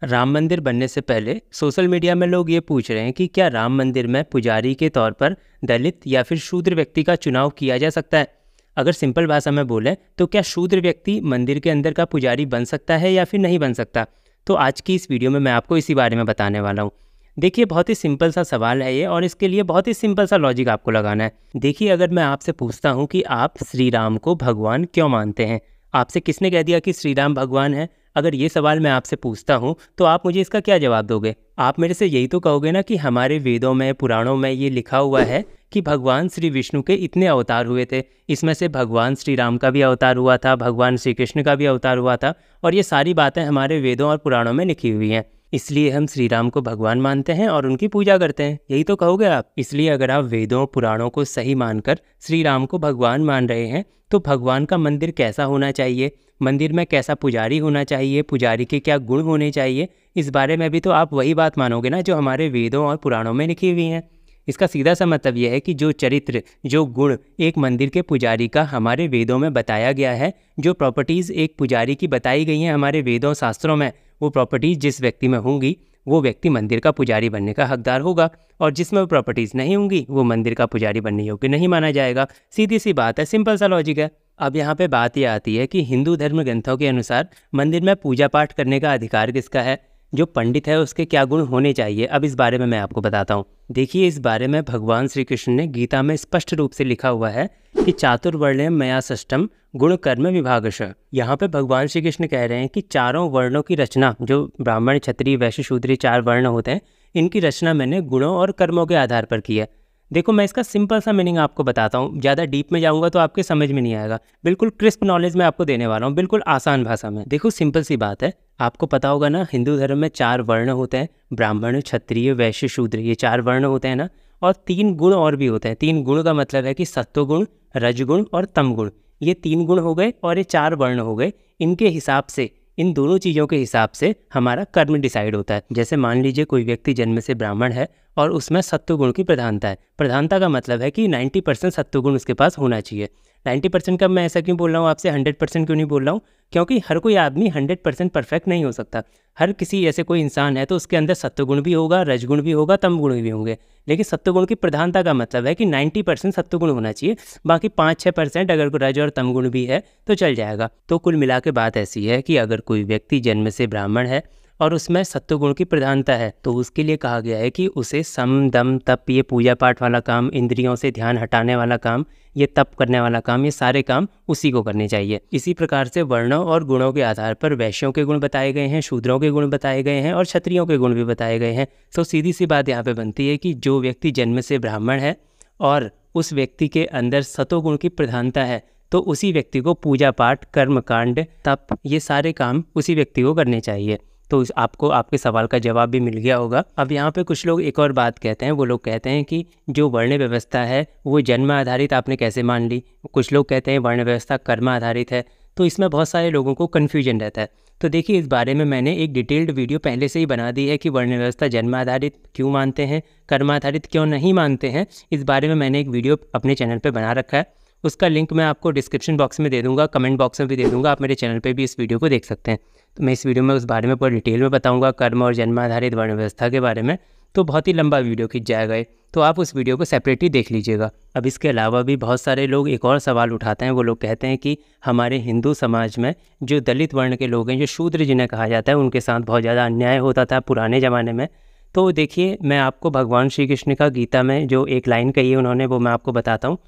राम मंदिर बनने से पहले सोशल मीडिया में लोग ये पूछ रहे हैं कि क्या राम मंदिर में पुजारी के तौर पर दलित या फिर शूद्र व्यक्ति का चुनाव किया जा सकता है। अगर सिंपल भाषा में बोलें तो क्या शूद्र व्यक्ति मंदिर के अंदर का पुजारी बन सकता है या फिर नहीं बन सकता। तो आज की इस वीडियो में मैं आपको इसी बारे में बताने वाला हूँ। देखिए, बहुत ही सिंपल सा सवाल है ये और इसके लिए बहुत ही सिंपल सा लॉजिक आपको लगाना है। देखिए, अगर मैं आपसे पूछता हूँ कि आप श्री राम को भगवान क्यों मानते हैं, आपसे किसने कह दिया कि श्री राम भगवान है। अगर ये सवाल मैं आपसे पूछता हूँ तो आप मुझे इसका क्या जवाब दोगे। आप मेरे से यही तो कहोगे ना कि हमारे वेदों में पुराणों में ये लिखा हुआ है कि भगवान श्री विष्णु के इतने अवतार हुए थे, इसमें से भगवान श्री राम का भी अवतार हुआ था, भगवान श्री कृष्ण का भी अवतार हुआ था और ये सारी बातें हमारे वेदों और पुराणों में लिखी हुई हैं। इसलिए हम श्री राम को भगवान मानते हैं और उनकी पूजा करते हैं, यही तो कहोगे आप। इसलिए अगर आप वेदों पुराणों को सही मानकर श्री राम को भगवान मान रहे हैं तो भगवान का मंदिर कैसा होना चाहिए, मंदिर में कैसा पुजारी होना चाहिए, पुजारी के क्या गुण होने चाहिए, इस बारे में भी तो आप वही बात मानोगे ना जो हमारे वेदों और पुराणों में लिखी हुई हैं। इसका सीधा सा मतलब यह है कि जो चरित्र, जो गुण एक मंदिर के पुजारी का हमारे वेदों में बताया गया है, जो प्रॉपर्टीज़ एक पुजारी की बताई गई हैं हमारे वेदों शास्त्रों में, वो प्रॉपर्टीज़ जिस व्यक्ति में होंगी वो व्यक्ति मंदिर का पुजारी बनने का हकदार होगा और जिसमें वो प्रॉपर्टीज़ नहीं होंगी वो मंदिर का पुजारी बनने योग्य नहीं माना जाएगा। सीधी सी बात है, सिंपल सा लॉजिक है। अब यहाँ पे बात ये आती है कि हिंदू धर्म ग्रंथों के अनुसार मंदिर में पूजा पाठ करने का अधिकार किसका है, जो पंडित है उसके क्या गुण होने चाहिए। अब इस बारे में मैं आपको बताता हूँ। देखिए, इस बारे में भगवान श्री कृष्ण ने गीता में स्पष्ट रूप से लिखा हुआ है कि चातुर्वर्ण्यम मया सृष्टम गुण कर्म विभागश। यहाँ पे भगवान श्री कृष्ण कह रहे हैं कि चारों वर्णों की रचना, जो ब्राह्मण क्षत्रिय वैश्य शूद्र चार वर्ण होते हैं, इनकी रचना मैंने गुणों और कर्मों के आधार पर की है। देखो, मैं इसका सिंपल सा मीनिंग आपको बताता हूँ, ज़्यादा डीप में जाऊँगा तो आपके समझ में नहीं आएगा। बिल्कुल क्रिस्प नॉलेज मैं आपको देने वाला हूँ, बिल्कुल आसान भाषा में। देखो, सिंपल सी बात है, आपको पता होगा ना हिंदू धर्म में चार वर्ण होते हैं, ब्राह्मण क्षत्रिय वैश्य शूद्र, ये चार वर्ण होते हैं ना, और तीन गुण और भी होते हैं। तीन गुण का मतलब है कि सत्वगुण, रजगुण और तमगुण, ये तीन गुण हो गए और ये चार वर्ण हो गए। इनके हिसाब से, इन दोनों चीज़ों के हिसाब से हमारा कर्म डिसाइड होता है। जैसे मान लीजिए कोई व्यक्ति जन्म से ब्राह्मण है और उसमें सत्वगुण की प्रधानता है। प्रधानता का मतलब है कि 90% सत्वगुण उसके पास होना चाहिए। 90% का मैं ऐसा क्यों बोल रहा हूँ आपसे, 100% क्यों नहीं बोल रहा हूँ, क्योंकि हर कोई आदमी 100% परफेक्ट नहीं हो सकता। हर किसी ऐसे कोई इंसान है तो उसके अंदर सत्वगुण भी होगा, रजगुण भी होगा, तमगुण भी होंगे। लेकिन सत्वगुण की प्रधानता का मतलब है कि 90% सत्वगुण होना चाहिए, बाकी 5-6% अगर कोई रज और तमगुण भी है तो चल जाएगा। तो कुल मिला के बात ऐसी है कि अगर कोई व्यक्ति जन्म से ब्राह्मण है और उसमें सत्वगुण की प्रधानता है तो उसके लिए कहा गया है कि उसे सम दम तप, ये पूजा पाठ वाला काम, इंद्रियों से ध्यान हटाने वाला काम, ये तप करने वाला काम, ये सारे काम उसी को करने चाहिए। इसी प्रकार से वर्णों और गुणों के आधार पर वैश्यों के गुण बताए गए हैं, शूद्रों के गुण बताए गए हैं और क्षत्रियों के गुण भी बताए गए हैं। तो सीधी सी बात यहाँ पे बनती है कि जो व्यक्ति जन्म से ब्राह्मण है और उस व्यक्ति के अंदर सतोगुण की प्रधानता है तो उसी व्यक्ति को पूजा पाठ, कर्म कांड, तप, ये सारे काम उसी व्यक्ति को करने चाहिए। तो आपको आपके सवाल का जवाब भी मिल गया होगा। अब यहाँ पे कुछ लोग एक और बात कहते हैं, वो लोग कहते हैं कि जो वर्ण व्यवस्था है वो जन्म आधारित आपने कैसे मान ली। कुछ लोग कहते हैं वर्ण व्यवस्था कर्म आधारित है। तो इसमें बहुत सारे लोगों को कन्फ्यूजन रहता है। तो देखिए, इस बारे में मैंने एक डिटेल्ड वीडियो पहले से ही बना दी है कि वर्ण व्यवस्था जन्म आधारित क्यों मानते हैं, कर्म आधारित क्यों नहीं मानते हैं। इस बारे में मैंने एक वीडियो अपने चैनल पर बना रखा है, उसका लिंक मैं आपको डिस्क्रिप्शन बॉक्स में दे दूंगा, कमेंट बॉक्स में भी दे दूंगा। आप मेरे चैनल पे भी इस वीडियो को देख सकते हैं। तो मैं इस वीडियो में उस बारे में पूरा डिटेल में बताऊंगा, कर्म और जन्म आधारित वर्ण व्यवस्था के बारे में। तो बहुत ही लंबा वीडियो खिंच जाएगा ये, तो आप उस वीडियो को सेपरेटली देख लीजिएगा। अब इसके अलावा भी बहुत सारे लोग एक और सवाल उठाते हैं। वो लोग कहते हैं कि हमारे हिंदू समाज में जो दलित वर्ण के लोग हैं, जो शूद्र जिन्हें कहा जाता है, उनके साथ बहुत ज़्यादा अन्याय होता था पुराने ज़माने में। तो देखिए, मैं आपको भगवान श्री कृष्ण का गीता में जो एक लाइन कही है उन्होंने, वो मैं आपको बताता हूँ।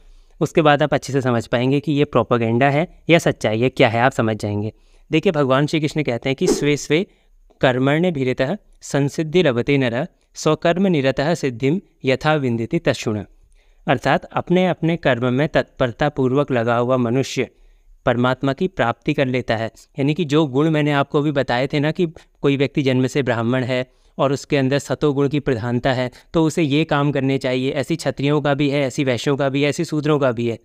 उसके बाद आप अच्छे से समझ पाएंगे कि ये प्रोपेगेंडा है या सच्चाई है, क्या है, आप समझ जाएंगे। देखिए, भगवान श्री कृष्ण कहते हैं कि स्वे स्वे कर्मण्यभिरतः संसिद्धिरवते नरः स्वकर्म निरतः सिद्धिम यथा विंदिति तच्छृणु। अर्थात अपने अपने कर्म में तत्परता पूर्वक लगा हुआ मनुष्य परमात्मा की प्राप्ति कर लेता है। यानी कि जो गुण मैंने आपको अभी बताए थे ना, कि कोई व्यक्ति जन्म से ब्राह्मण है और उसके अंदर सतोगुण की प्रधानता है तो उसे ये काम करने चाहिए। ऐसी क्षत्रियों का भी है, ऐसी वैश्यों का भी है, ऐसी शूद्रों का भी है।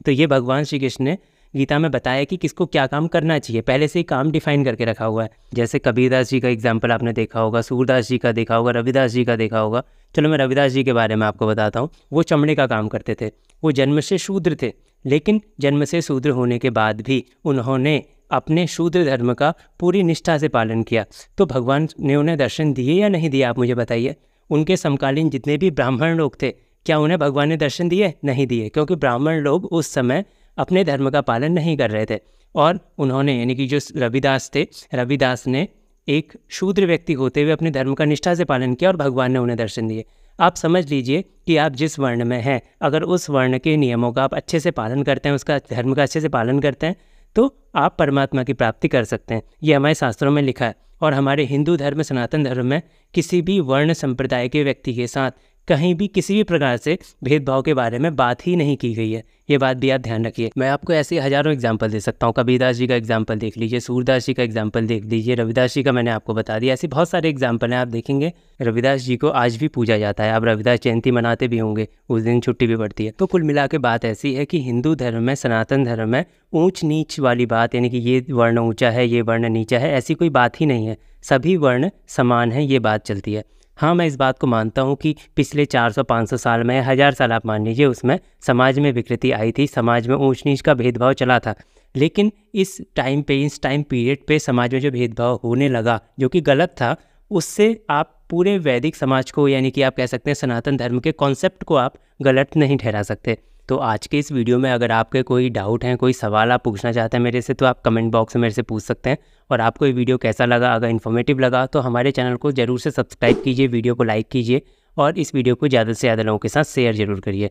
तो ये भगवान श्री कृष्ण ने गीता में बताया कि किसको क्या काम करना चाहिए, पहले से ही काम डिफाइन करके रखा हुआ है। जैसे कबीरदास जी का एग्जाम्पल आपने देखा होगा, सूरदास जी का देखा होगा, रविदास जी का देखा होगा। चलो मैं रविदास जी के बारे में आपको बताता हूँ। वो चमड़े का काम करते थे, वो जन्म से शूद्र थे, लेकिन जन्म से शूद्र होने के बाद भी उन्होंने अपने शूद्र धर्म का पूरी निष्ठा से पालन किया, तो भगवान ने उन्हें दर्शन दिए या नहीं दिए, आप मुझे बताइए। उनके समकालीन जितने भी ब्राह्मण लोग थे, क्या उन्हें भगवान ने दर्शन दिए? नहीं दिए, क्योंकि ब्राह्मण लोग उस समय अपने धर्म का पालन नहीं कर रहे थे। और उन्होंने, यानी कि जो रविदास थे, रविदास ने एक शूद्र व्यक्ति होते हुए अपने धर्म का निष्ठा से पालन किया और भगवान ने उन्हें दर्शन दिए। आप समझ लीजिए कि आप जिस वर्ण में हैं, अगर उस वर्ण के नियमों का आप अच्छे से पालन करते हैं, उसका धर्म का अच्छे से पालन करते हैं, तो आप परमात्मा की प्राप्ति कर सकते हैं। ये हमारे शास्त्रों में लिखा है। और हमारे हिंदू धर्म, सनातन धर्म में किसी भी वर्ण संप्रदाय के व्यक्ति के साथ कहीं भी किसी भी प्रकार से भेदभाव के बारे में बात ही नहीं की गई है। ये बात भी आप ध्यान रखिए। मैं आपको ऐसे हज़ारों एग्जाम्पल दे सकता हूँ। कबीरदास जी का एग्जाम्पल देख लीजिए, सूरदास जी का एग्जाम्पल देख लीजिए, रविदास जी का मैंने आपको बता दिया। ऐसे बहुत सारे एग्जाम्पल हैं, आप देखेंगे। रविदास जी को आज भी पूजा जाता है। आप रविदास जयंती मनाते भी होंगे, उस दिन छुट्टी भी पड़ती है। तो कुल मिला के बात ऐसी है कि हिंदू धर्म में, सनातन धर्म में ऊंच नीच वाली बात, यानी कि ये वर्ण ऊंचा है, ये वर्ण नीचा है, ऐसी कोई बात ही नहीं है। सभी वर्ण समान हैं, ये बात चलती है। हाँ, मैं इस बात को मानता हूँ कि पिछले 400-500 साल में, 1000 साल आप मान लीजिए, उसमें समाज में विकृति आई थी, समाज में ऊंच नीच का भेदभाव चला था। लेकिन इस टाइम पीरियड पे समाज में जो भेदभाव होने लगा, जो कि गलत था, उससे आप पूरे वैदिक समाज को, यानी कि आप कह सकते हैं सनातन धर्म के कॉन्सेप्ट को आप गलत नहीं ठहरा सकते। तो आज के इस वीडियो में अगर आपके कोई डाउट हैं, कोई सवाल आप पूछना चाहते हैं मेरे से, तो आप कमेंट बॉक्स में मेरे से पूछ सकते हैं। और आपको ये वीडियो कैसा लगा, अगर इन्फॉर्मेटिव लगा तो हमारे चैनल को ज़रूर से सब्सक्राइब कीजिए, वीडियो को लाइक कीजिए और इस वीडियो को ज़्यादा से ज़्यादा लोगों के साथ शेयर ज़रूर करिए।